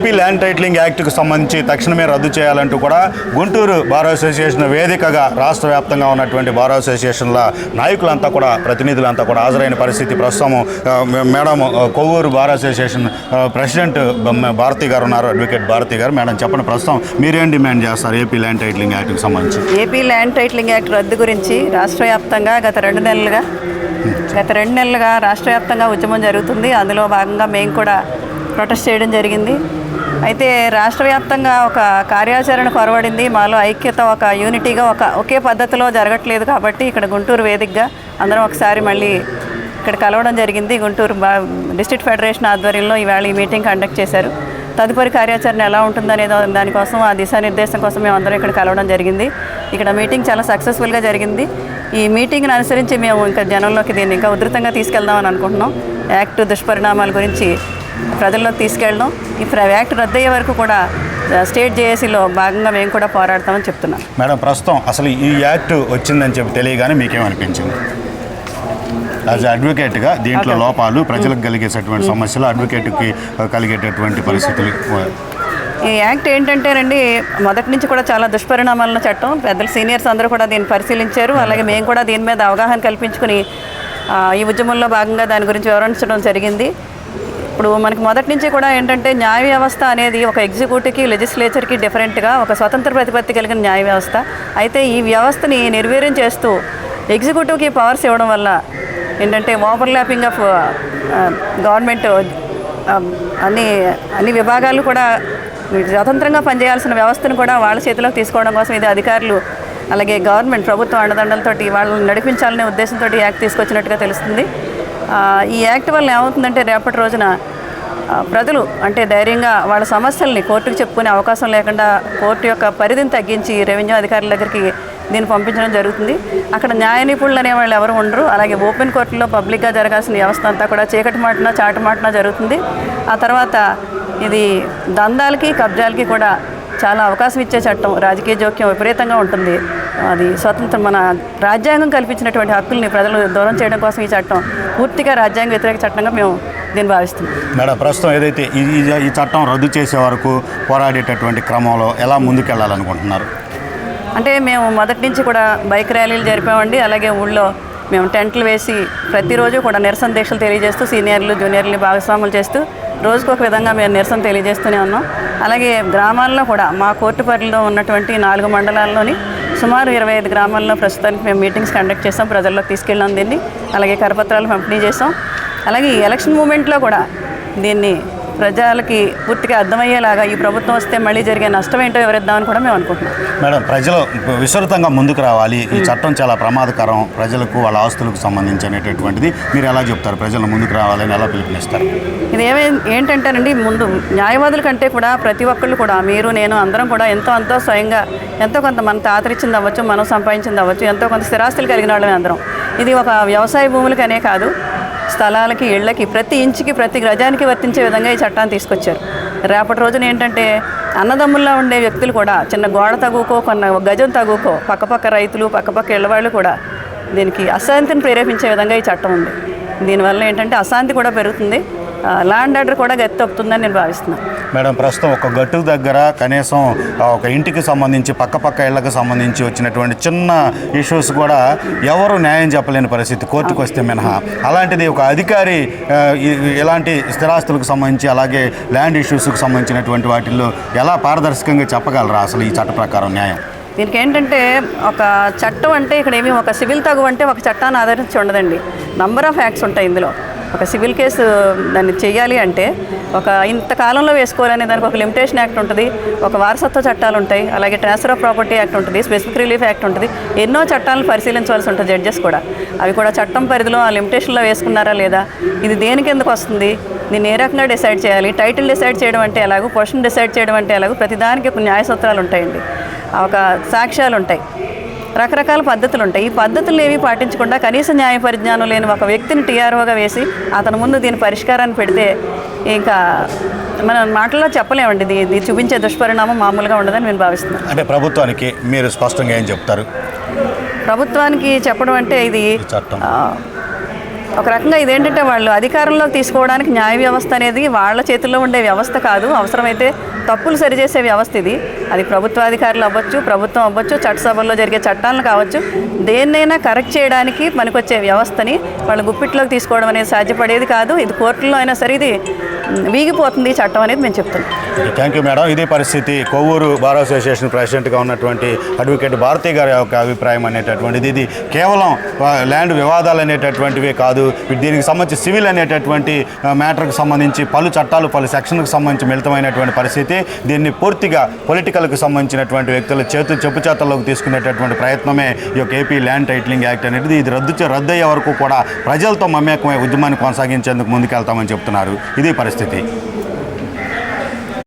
AP land titling యాక్ట్కు సంబంధించి తక్షణమే రద్దు చేయాలంటూ కూడా గుంటూరు బార్ అసోసియేషన్ వేదికగా రాష్ట్ర వ్యాప్తంగా ఉన్నటువంటి బార్ అసోసియేషన్ల నాయకులంతా కూడా ప్రతినిధులంతా కూడా హాజరైన పరిస్థితి ప్రస్తుతం madam Kovvur bar association president Bharathi garu ఉన్నారు, అడ్వకేట్ భారతి గారు. మేడం చెప్పండి, ప్రస్తుతం మీరేం డిమాండ్ చేస్తారు ఏపీ ల్యాండ్ టైటిలింగ్ యాక్ట్కి సంబంధించి? ఏపీ ల్యాండ్ టైటిలింగ్ యాక్ట్ రద్దు గురించి రాష్ట్ర వ్యాప్తంగా గత రెండు నెలలుగా రాష్ట్ర వ్యాప్తంగా ఉద్యమం జరుగుతుంది. అందులో భాగంగా మేము కూడా ప్రొటెస్ట్ చేయడం జరిగింది. అయితే రాష్ట్ర వ్యాప్తంగా ఒక కార్యాచరణ కొరవడింది. మాలో ఐక్యత, ఒక యూనిటీగా ఒకే పద్ధతిలో జరగట్లేదు. కాబట్టి ఇక్కడ గుంటూరు వేదికగా అందరం ఒకసారి మళ్ళీ ఇక్కడ కలవడం జరిగింది. గుంటూరు డిస్ట్రిక్ట్ ఫెడరేషన్ ఆధ్వర్యంలో ఈవేళ ఈ మీటింగ్ కండక్ట్ చేశారు. తదుపరి కార్యాచరణ ఎలా ఉంటుందనేది దానికోసం, ఆ దిశానిర్దేశం కోసం మేము అందరం ఇక్కడ కలవడం జరిగింది. ఇక్కడ మీటింగ్ చాలా సక్సెస్ఫుల్గా జరిగింది. ఈ మీటింగ్ని అనుసరించి మేము ఇంకా జనంలోకి దీన్ని ఇంకా ఉధృతంగా తీసుకెళ్దామని అనుకుంటున్నాం. యాక్ట్ దుష్పరిణామాల గురించి ప్రజల్లోకి తీసుకెళ్ళడం, ఈ యాక్ట్ రద్దయ్యే వరకు కూడా స్టేట్ జేఏసీలో భాగంగా మేము కూడా పోరాడతామని చెప్తున్నాం. మేడం, ప్రస్తుతం అసలు ఈ యాక్ట్ వచ్చిందని చెప్పి తెలియగానే మీకేమనిపించింది? యాజ్ అడ్వకేట్గా దీంట్లో లోపాలు, ప్రజలకు కలిగేటటువంటి సమస్యలు, అడ్వకేట్కి కలిగేటటువంటి పరిస్థితులు. ఈ యాక్ట్ ఏంటంటేనండి, మొదటి నుంచి కూడా చాలా దుష్పరిణామాలను చట్టం. పెద్దలు సీనియర్స్ అందరూ కూడా దీన్ని పరిశీలించారు. అలాగే మేము కూడా దీని మీద అవగాహన కల్పించుకుని ఈ ఉద్యమంలో భాగంగా దాని గురించి వివరించడం జరిగింది. ఇప్పుడు మనకి మొదటి నుంచి కూడా ఏంటంటే, న్యాయ వ్యవస్థ అనేది ఒక ఎగ్జిక్యూటివ్కి, లెజిస్లేచర్కి డిఫరెంట్గా ఒక స్వతంత్ర ప్రతిపత్తి కలిగిన న్యాయ వ్యవస్థ. అయితే ఈ వ్యవస్థని నిర్వీర్యం చేస్తూ ఎగ్జిక్యూటివ్కి పవర్స్ ఇవ్వడం వల్ల ఏంటంటే ఓవర్లాపింగ్ ఆఫ్ గవర్నమెంట్ అన్ని విభాగాలు కూడా స్వతంత్రంగా పనిచేయాల్సిన వ్యవస్థను కూడా వాళ్ళ చేతిలోకి తీసుకోవడం కోసం ఇది అధికారులు అలాగే గవర్నమెంట్ ప్రభుత్వ అండదండలతోటి వాళ్ళని నడిపించాలనే ఉద్దేశంతో యాక్ట్ తీసుకొచ్చినట్టుగా తెలుస్తుంది. ఈ యాక్ట్ వల్ల ఏమవుతుందంటే, రేపటి రోజున ప్రజలు అంటే ధైర్యంగా వాళ్ళ సమస్యల్ని కోర్టుకు చెప్పుకునే అవకాశం లేకుండా కోర్టు యొక్క పరిధిని తగ్గించి రెవెన్యూ అధికారుల దగ్గరికి దీన్ని పంపించడం జరుగుతుంది. అక్కడ న్యాయ నిపుణులు అనేవాళ్ళు ఎవరు ఉండరు. అలాగే ఓపెన్ కోర్టులో పబ్లిక్గా జరగాల్సిన వ్యవస్థ అంతా కూడా చీకటి మాటన చాటు మాటన జరుగుతుంది. ఆ తర్వాత ఇది దందాలకి, కబ్జాలకి కూడా చాలా అవకాశం ఇచ్చే చట్టం. రాజకీయ జోక్యం విపరీతంగా ఉంటుంది. అది స్వతంత్రం, మన రాజ్యాంగం కల్పించినటువంటి హక్కుల్ని ప్రజలు దూరం చేయడం కోసం ఈ చట్టం పూర్తిగా రాజ్యాంగ వ్యతిరేక చట్టంగా మేము దీన్ని భావిస్తున్నాం. మేడం, ప్రస్తుతం ఏదైతే ఈ చట్టం రద్దు చేసే వరకు పోరాడేటటువంటి క్రమంలో ఎలా ముందుకెళ్లాలనుకుంటున్నారు? అంటే మేము మొదటి నుంచి కూడా బైక్ ర్యాలీలు జరిపామండి. అలాగే ఊళ్ళో మేము టెంట్లు వేసి ప్రతిరోజు కూడా నిరసన దీక్షలు తెలియజేస్తూ సీనియర్లు జూనియర్లు భాగస్వాములు చేస్తూ రోజుకు ఒక విధంగా మేము నిరసన తెలియజేస్తూనే ఉన్నాం. అలాగే గ్రామాల్లో కూడా మా కోర్టు పరిధిలో ఉన్నటువంటి 4 మండలాల్లోని సుమారు 25 గ్రామాల్లో ప్రస్తుతానికి మేము మీటింగ్స్ కండక్ట్ చేసాం. ప్రజల్లోకి తీసుకెళ్ళాం దీన్ని. అలాగే కరపత్రాలు పంపిణీ చేసాం. అలాగే ఈ ఎలక్షన్ మూమెంట్లో కూడా దీన్ని ప్రజలకి పూర్తిగా అర్థమయ్యేలాగా ఈ ప్రభుత్వం వస్తే మళ్ళీ జరిగే నష్టం ఏంటో వివరిద్దామని కూడా మేము అనుకుంటున్నాం. మేడం, ప్రజలు విస్తృతంగా ముందుకు రావాలి. ఈ చట్టం చాలా ప్రమాదకరం ప్రజలకు, వాళ్ళ ఆస్తులకు సంబంధించి అనేటటువంటిది మీరు ఎలా చెప్తారు? ప్రజలు ముందుకు రావాలని ఎలా పిలుపునిస్తారు? ఇది ఏంటంటేనండి, ముందు న్యాయవాదుల కంటే కూడా ప్రతి ఒక్కళ్ళు కూడా, మీరు నేను అందరం కూడా ఎంతో స్వయంగా ఎంతో కొంత మన తాతరిచ్చింది అవ్వచ్చు, మనం సంపాదించింది అవ్వచ్చు, ఎంతో కొంత స్థిరాస్తులు కలిగిన వాళ్ళమే అందరం. ఇది ఒక వ్యవసాయ భూములకనే కాదు, స్థలాలకి, ఇళ్లకి, ప్రతి ఇంచుకి, ప్రతి గజానికి వర్తించే విధంగా ఈ చట్టాన్ని తీసుకొచ్చారు. రేపటి రోజున ఏంటంటే, అన్నదమ్ముల్లో ఉండే వ్యక్తులు కూడా చిన్న గోడ తగుకో, కొన్న గజం తగుకో, పక్కపక్క రైతులు, పక్కపక్క ఇళ్ళవాళ్ళు కూడా దీనికి అశాంతిని ప్రేరేపించే విధంగా ఈ చట్టం ఉంది. దీనివల్ల ఏంటంటే అశాంతి కూడా పెరుగుతుంది, ల్యాండ్ ఆర్డర్ కూడా గత్తొప్పుతుందని నేను భావిస్తున్నాను. మేడం, ప్రస్తుతం ఒక గట్టు దగ్గర కనీసం ఒక ఇంటికి సంబంధించి, పక్కపక్క ఇళ్లకు సంబంధించి వచ్చినటువంటి చిన్న ఇష్యూస్ కూడా ఎవరు న్యాయం చెప్పలేని పరిస్థితి కోర్టుకు వస్తే మినహా. అలాంటిది ఒక అధికారి ఇలాంటి స్థిరాస్తులకు సంబంధించి, అలాగే ల్యాండ్ ఇష్యూస్కి సంబంధించినటువంటి వాటిల్లో ఎలా పారదర్శకంగా చెప్పగలరా అసలు ఈ చట్ట ప్రకారం న్యాయం? దీనికి ఏంటంటే, ఒక చట్టం అంటే ఇక్కడ ఏమి ఒక సివిల్ తగు అంటే ఒక చట్టాన్ని ఆదరించి ఉండదండి. నంబర్ ఆఫ్ యాక్ట్స్ ఉంటాయి ఇందులో. ఒక సివిల్ కేసు దాన్ని చేయాలి అంటే ఒక ఇంతకాలంలో వేసుకోవాలనే దానికి ఒక లిమిటేషన్ యాక్ట్ ఉంటుంది, ఒక వారసత్వ చట్టాలు ఉంటాయి, అలాగే ట్రాన్స్ఫర్ ఆఫ్ ప్రాపర్టీ యాక్ట్ ఉంటుంది, స్పెసిఫిక్ రిలీఫ్ యాక్ట్ ఉంటుంది. ఎన్నో చట్టాలను పరిశీలించవలసి ఉంటుంది జడ్జెస్ కూడా. అవి కూడా చట్టం పరిధిలో ఆ లిమిటేషన్లో వేసుకున్నారా లేదా, ఇది దేనికి ఎందుకు వస్తుంది, దీన్ని ఏ రకంగా డిసైడ్ చేయాలి, టైటిల్ డిసైడ్ చేయడం అంటే ఎలాగో, పొజిషన్ డిసైడ్ చేయడం అంటే ఎలాగో, ప్రతిదానికి ఒక న్యాయ సూత్రాలు ఉంటాయండి, ఒక సాక్ష్యాలు ఉంటాయి, రకరకాల పద్ధతులు ఉంటాయి. ఈ పద్ధతులు ఏవి పాటించకుండా కనీస న్యాయ పరిజ్ఞానం లేని ఒక వ్యక్తిని టీఆర్ఓగా వేసి అతని ముందు దీని పరిష్కారాన్ని పెడితే ఇంకా మనం మాటల్లో చెప్పలేమండి. ఇది చూపించే దుష్పరిణామం మామూలుగా ఉండదని నేను భావిస్తున్నాను. అంటే ప్రభుత్వానికి మీరు స్పష్టంగా ఏం చెప్తారు? ప్రభుత్వానికి చెప్పడం అంటే, ఇది ఒక రకంగా ఇదేంటంటే వాళ్ళు అధికారంలోకి తీసుకోవడానికి న్యాయ వ్యవస్థ అనేది వాళ్ళ చేతుల్లో ఉండే వ్యవస్థ కాదు. అవసరమైతే తప్పులు సరిచేసే వ్యవస్థ ఇది. అది ప్రభుత్వాధికారులు అవ్వచ్చు, ప్రభుత్వం అవ్వచ్చు, చట్టసభల్లో జరిగే చట్టాలను కావచ్చు, దేన్నైనా కరెక్ట్ చేయడానికి పనికొచ్చే వ్యవస్థని వాళ్ళు గుప్పిట్లోకి తీసుకోవడం అనేది సాధ్యపడేది కాదు. ఇది కోర్టులో అయినా సరే ఇది వీగిపోతుంది చట్టం అనేది మేము చెప్తున్నాం. Thank you madam. ఇదే పరిస్థితి కొవ్వూరు బార్ అసోసియేషన్ ప్రెసిడెంట్గా ఉన్నటువంటి అడ్వకేట్ భారతి గారి యొక్క అభిప్రాయం అనేటటువంటిది. ఇది కేవలం ల్యాండ్ వివాదాలు అనేటటువంటివే కాదు, దీనికి సంబంధించి సివిల్ అనేటటువంటి మ్యాటర్కి సంబంధించి పలు చట్టాలు పలు సెక్షన్కి సంబంధించి మిళితమైనటువంటి పరిస్థితి. దీన్ని పూర్తిగా పొలిటికల్కి సంబంధించినటువంటి వ్యక్తుల చెప్పుచేతల్లోకి తీసుకునేటటువంటి ప్రయత్నమే ఈ యొక్క ఏపీ ల్యాండ్ టైటిలింగ్ యాక్ట్ అనేది. ఇది రద్దు అయ్యే వరకు కూడా ప్రజలతో మమేకమై ఉద్యమాన్ని కొనసాగించేందుకు ముందుకెళ్తామని చెప్తున్నారు. ఇది పరిస్థితి.